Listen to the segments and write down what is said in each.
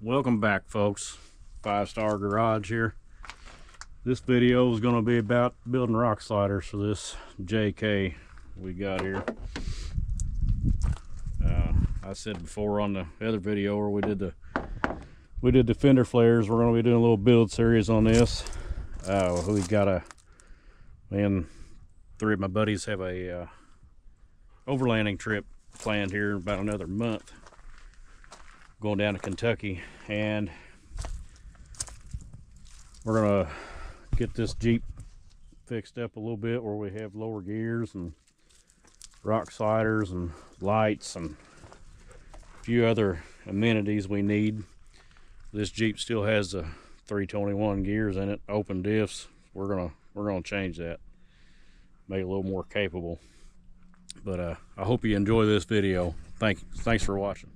Welcome back, folks. Five Star Garage here. This video is going to be about building rock sliders for this JK we got here. I said before on the other video where we did the fender flares, we're going to be doing a little build series on this. We got three of my buddies have a overlanding trip planned here in about another month, going down to Kentucky, and we're gonna get this Jeep fixed up a little bit where we have lower gears and rock sliders and lights and a few other amenities we need. This Jeep still has the 321 gears in it, open diffs. We're gonna change that, make it a little more capable. But I hope you enjoy this video. Thanks for watching.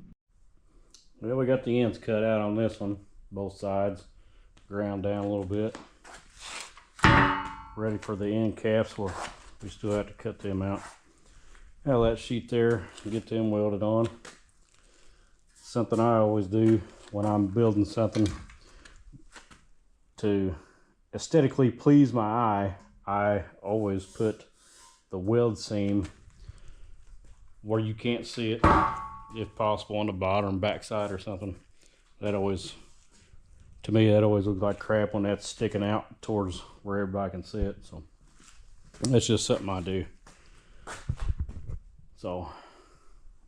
Well, we got the ends cut out on this one, both sides, ground down a little bit. Ready for the end caps where we still have to cut them out. Now that sheet there, get them welded on. Something I always do when I'm building something to aesthetically please my eye, I always put the weld seam where you can't see it, if possible, on the bottom backside or something. That always, to me, that always looks like crap when that's sticking out towards where everybody can see it. So that's just something I do. So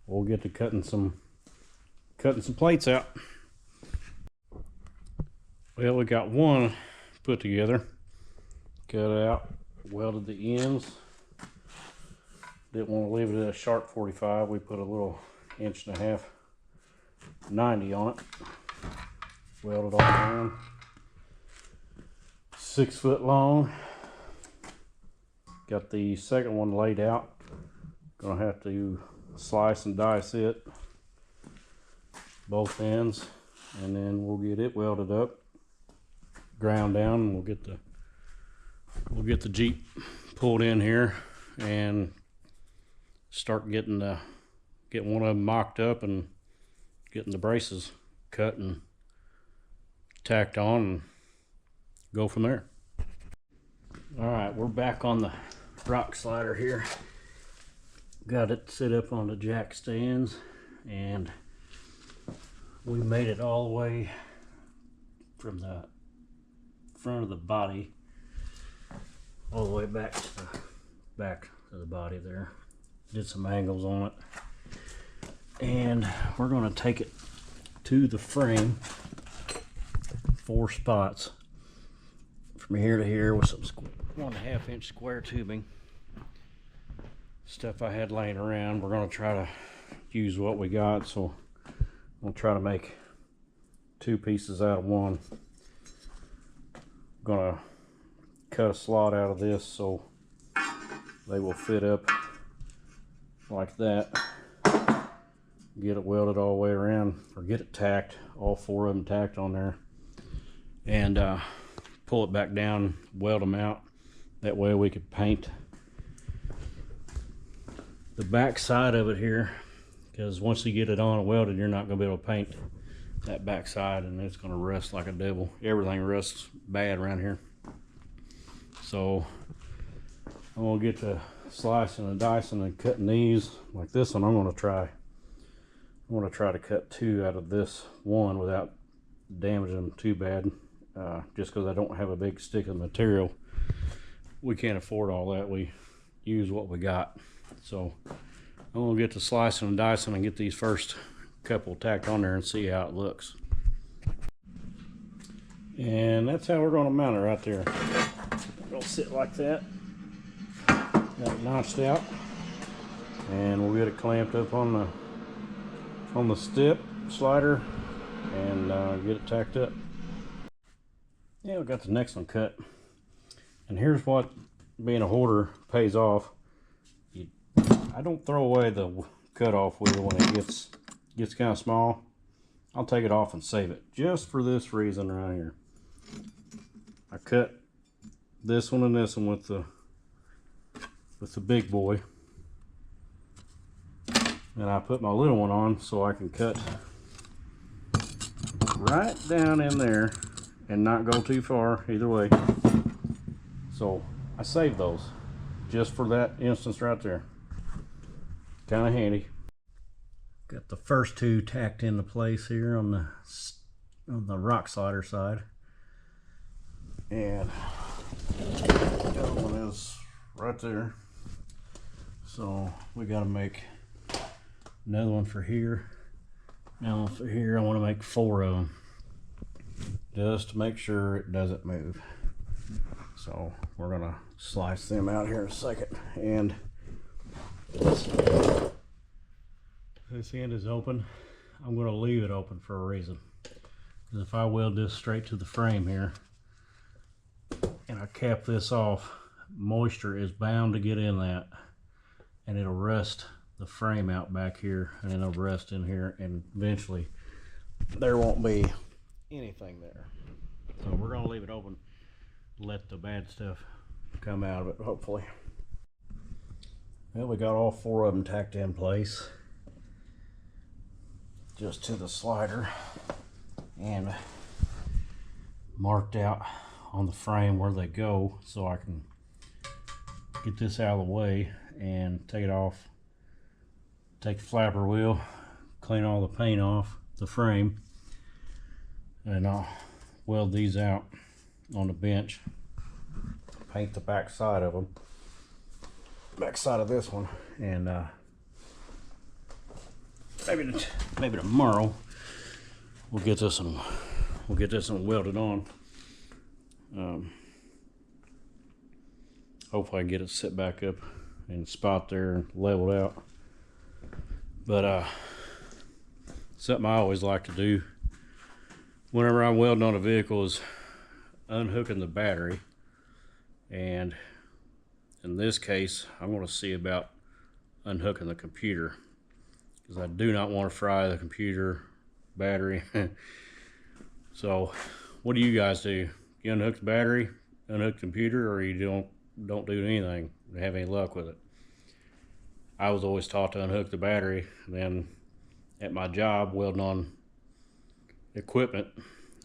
we'll get to cutting some plates out. Well, we got one put together, cut out, welded the ends. Didn't want to leave it at a sharp 45. We put a little 1.5" 90 on it. Welded all around. 6 foot long. Got the second one laid out. Gonna have to slice and dice it, both ends, and then we'll get it welded up, ground down, and we'll get the Jeep pulled in here and start getting one of them mocked up and getting the braces cut and tacked on and go from there. All right, we're back on the rock slider here. Got it set up on the jack stands, and we made it all the way from the front of the body all the way back to the body there. Did some angles on it, and we're going to take it to the frame, 4 spots from here to here with some 1.5 inch square tubing, stuff I had laying around. We're going to try to use what we got, so I'll try to make 2 pieces out of one. Gonna cut a slot out of this so they will fit up like that. Get it welded all the way around, or get it tacked, all 4 of them tacked on there, and pull it back down, weld them out. That way we could paint the back side of it here, because once you get it on and welded, you're not going to be able to paint that back side, and it's going to rust like a devil. Everything rusts bad around here. So I'm going to get to slicing and dicing and cutting these. Like this one, I'm going to try to cut 2 out of this one without damaging them too bad, just because I don't have a big stick of material. We can't afford all that. We use what we got. So I'm going to get to slicing and dicing and get these first couple tacked on there and see how it looks. And that's how we're going to mount it right there. It'll sit like that. Got it notched out, and we'll get it clamped up on the step slider and get it tacked up. Yeah, we got the next one cut, and here's what being a hoarder pays off. I don't throw away the cutoff wheel when it gets kind of small. I'll take it off and save it, just for this reason right here. I cut this one and this one with the big boy, and I put my little one on so I can cut right down in there and not go too far either way. So I saved those just for that instance right there. Kind of handy. Got the first two tacked into place here on the rock slider side, and the other one is right there. So we got to make another one for here. Now for here, I want to make 4 of them, just to make sure it doesn't move. So we're gonna slice them out here in a second. And this end is open. I'm gonna leave it open for a reason. Because if I weld this straight to the frame here and I cap this off, moisture is bound to get in that, and it'll rust the frame out back here, and then it'll rust in here, and eventually there won't be anything there. So we're gonna leave it open, let the bad stuff come out of it, hopefully. Well, we got all 4 of them tacked in place, just to the slider, and marked out on the frame where they go, so I can get this out of the way and take it off. Take the flapper wheel, clean all the paint off the frame, and I'll weld these out on the bench. Paint the back side of them, back side of this one, and maybe tomorrow we'll get this one welded on. Hopefully I can get it set back up in the spot there and leveled out. But something I always like to do whenever I'm welding on a vehicle is unhooking the battery. And in this case, I'm going to see about unhooking the computer, because I do not want to fry the computer battery. So what do you guys do? You unhook the battery, unhook the computer, or you don't do anything, have any luck with it? I was always taught to unhook the battery. And then at my job welding on equipment,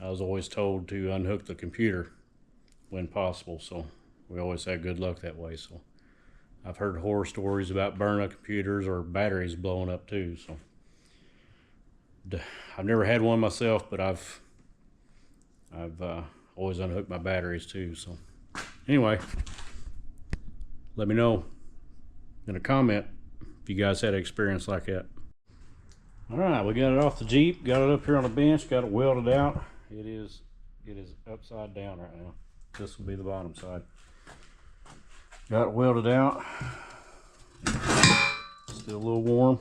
I was always told to unhook the computer when possible. So we always had good luck that way. So I've heard horror stories about burning computers or batteries blowing up too. So I've never had one myself, but I've always unhooked my batteries too. So anyway, let me know in a comment if you guys had an experience like that. All right, we got it off the Jeep, got it up here on the bench, got it welded out. It is upside down right now. This will be the bottom side. Got it welded out. Still a little warm.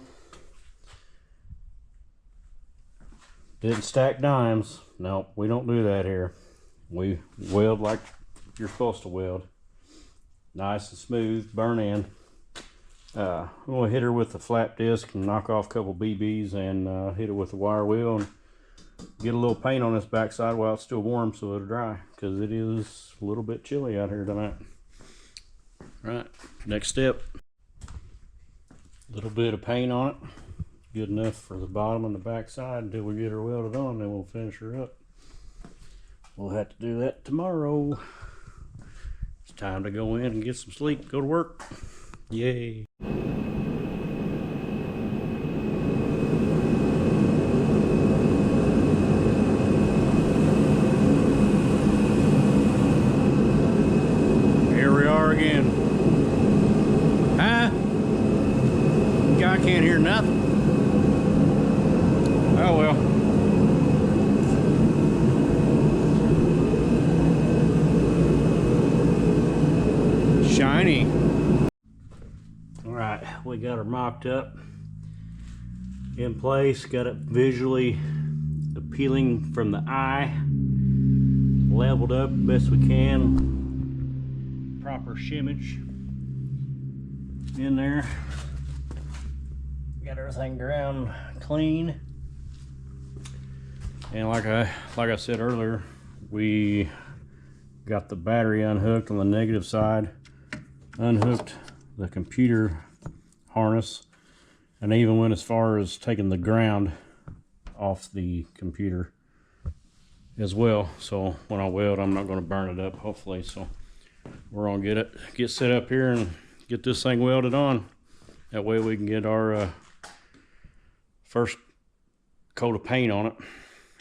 Didn't stack dimes. No, we don't do that here. We weld like you're supposed to weld. Nice and smooth, burn in. I'm going to hit her with the flap disc and knock off a couple BBs, and hit it with the wire wheel and get a little paint on this backside while it's still warm so it'll dry, because it is a little bit chilly out here tonight. Right, next step. A little bit of paint on it. Good enough for the bottom and the backside until we get her welded on, then we'll finish her up. We'll have to do that tomorrow. It's time to go in and get some sleep, go to work. Yay. Here we are again. Huh? Guy can't hear nothing. Oh well. Shiny. Alright, we got her mocked up in place, got it visually appealing from the eye, leveled up best we can, proper shimmage in there, got everything ground clean. And like I said earlier, we got the battery unhooked on the negative side, unhooked the computer harness, and even went as far as taking the ground off the computer as well. So when I weld, I'm not going to burn it up, hopefully. So we're going to get set up here and get this thing welded on. That way we can get our first coat of paint on it.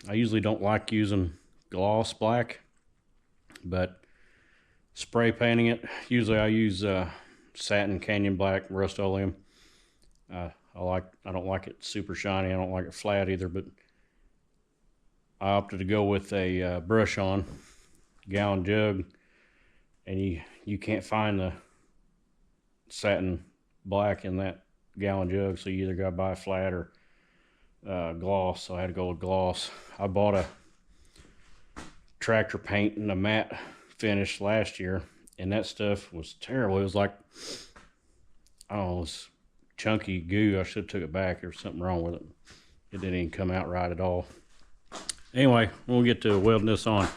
I usually don't like using gloss black, but spray painting it, usually I use satin, canyon black, Rust-Oleum. I don't like it super shiny. I don't like it flat either, but I opted to go with a brush on gallon jug, and you can't find the satin black in that gallon jug, so you either got to buy flat or gloss. So I had to go with gloss. I bought a tractor paint and a matte finish last year, and that stuff was terrible. It was like, I don't know, it was chunky goo. I should have took it back. There was something wrong with it. It didn't even come out right at all. Anyway, we'll get to welding this on.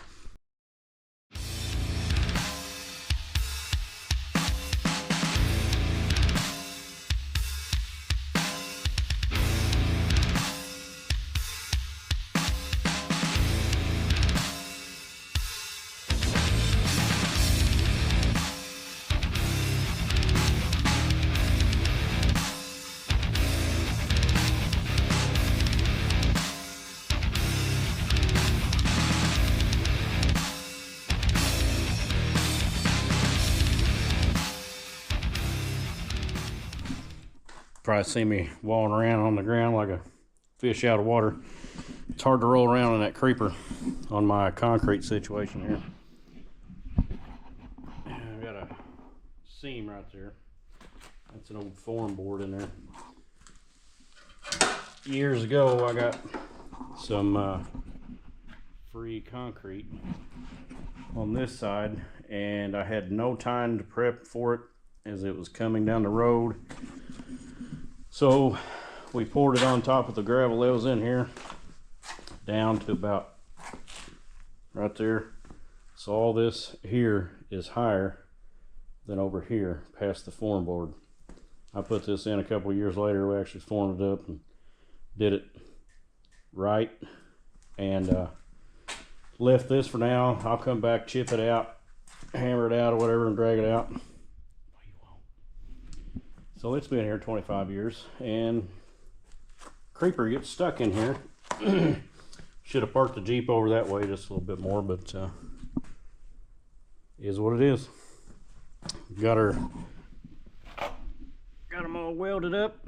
Probably see me walling around on the ground like a fish out of water. It's hard to roll around in that creeper on my concrete situation here. I've got a seam right there. That's an old form board in there. Years ago I got some free concrete on this side, and I had no time to prep for it as it was coming down the road. So we poured it on top of the gravel that was in here, down to about right there. So all this here is higher than over here past the form board. I put this in a couple of years later. We actually formed it up and did it right, and left this for now. I'll come back, chip it out, hammer it out or whatever, and drag it out. So it's been here 25 years, and creeper gets stuck in here. Should have parked the Jeep over that way just a little bit more, but is what it is. Got them all welded up.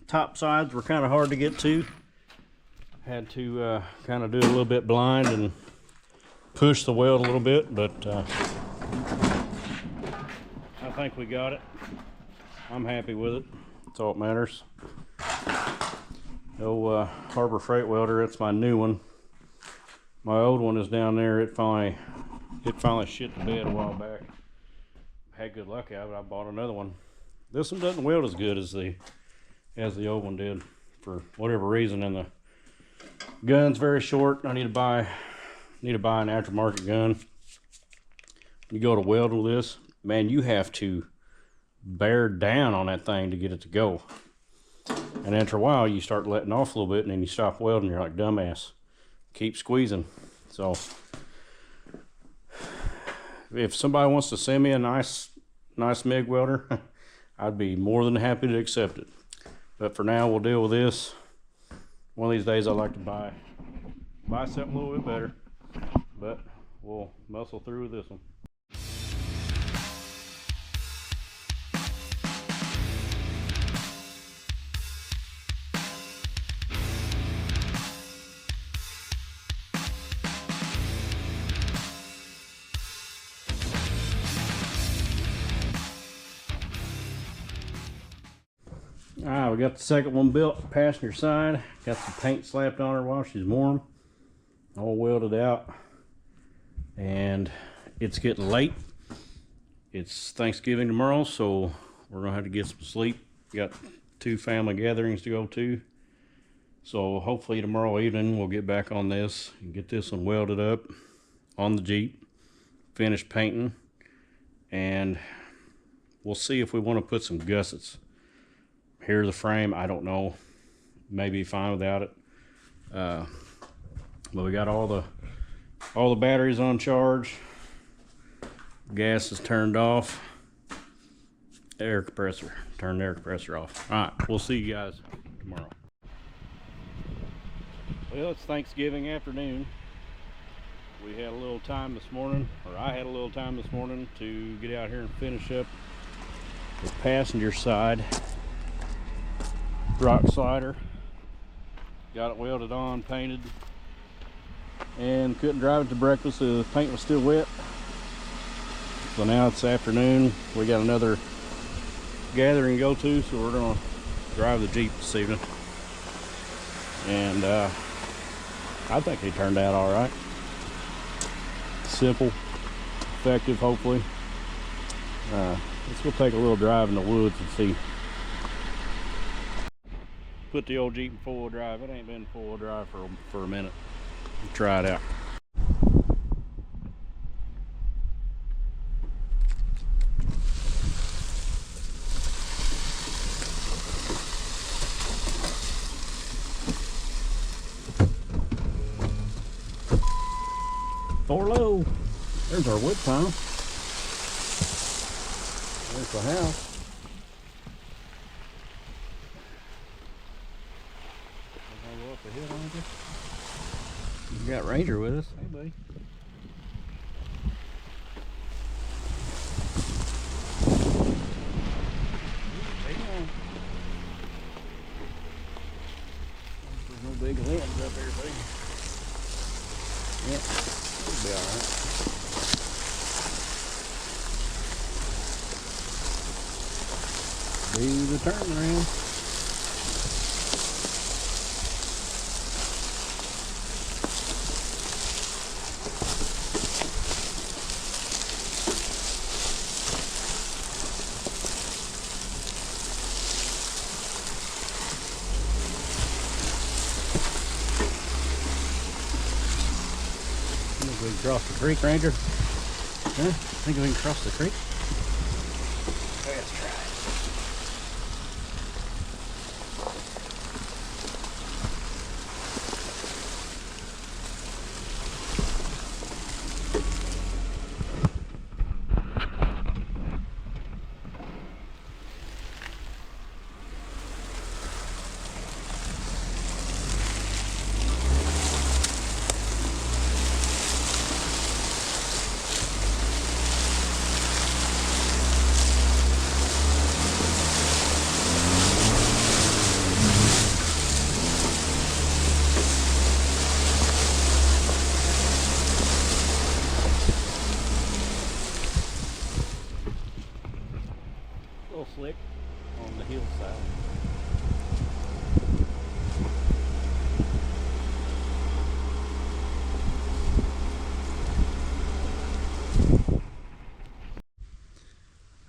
Top sides were kind of hard to get to. Had to kind of do it a little bit blind and push the weld a little bit, but I think we got it. I'm happy with it. That's all that matters. No Harbor Freight welder. It's my new one. My old one is down there. It finally shit the bed a while back. Had good luck out of it. I bought another one. This one doesn't weld as good as the old one did for whatever reason. And the gun's very short. I need to buy an aftermarket gun. You go to weld with this, man, you have to bear down on that thing to get it to go. And after a while you start letting off a little bit, and then you stop welding. You're like, dumbass, keep squeezing. So if somebody wants to send me a nice MIG welder, I'd be more than happy to accept it. But for now, we'll deal with this. One of these days I'd like to buy something a little bit better, but we'll muscle through with this one. Alright, we got the second one built, passenger side. Got some paint slapped on her while she's warm. All welded out. And it's getting late. It's Thanksgiving tomorrow, so we're gonna have to get some sleep. Got 2 family gatherings to go to. So hopefully tomorrow evening we'll get back on this and get this one welded up on the Jeep. Finish painting. And we'll see if we want to put some gussets. Here's the frame. I don't know. Maybe fine without it. But we got all the All the batteries on charge. Gas is turned off. Air compressor. Turn the air compressor off. All right, we'll see you guys tomorrow. Well, it's Thanksgiving afternoon. We had a little time this morning, or I had a little time this morning to get out here and finish up the passenger side rock slider. Got it welded on, painted, and couldn't drive it to breakfast. The paint was still wet. So now it's afternoon. We got another gathering to go to, so we're gonna drive the Jeep this evening. And I think it turned out all right. Simple, effective, hopefully. Let's go take a little drive in the woods and see. Put the old Jeep in four-wheel drive. It ain't been four-wheel drive for a minute. Try it out. Four low. There's our wood pile. There's the house. I'll go up the hill, aren't you? You got Ranger with us. Hey, buddy. There's no big limbs up here, buddy. Yeah, it'll be alright. Do the turnaround. We can cross the creek, Ranger. Huh? Think we can cross the creek? Let's try it. A little slick on the hillside.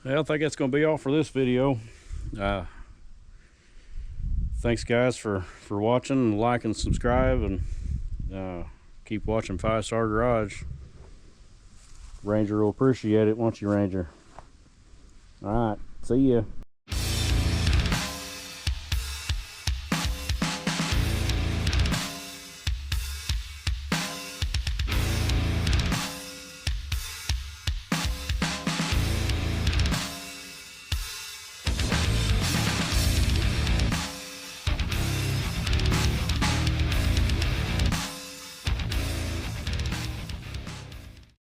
Well, I think that's going to be all for this video. Thanks guys for watching, like and subscribe, and keep watching 5 Star Garage. Ranger will appreciate it, won't you, Ranger? All right, see ya.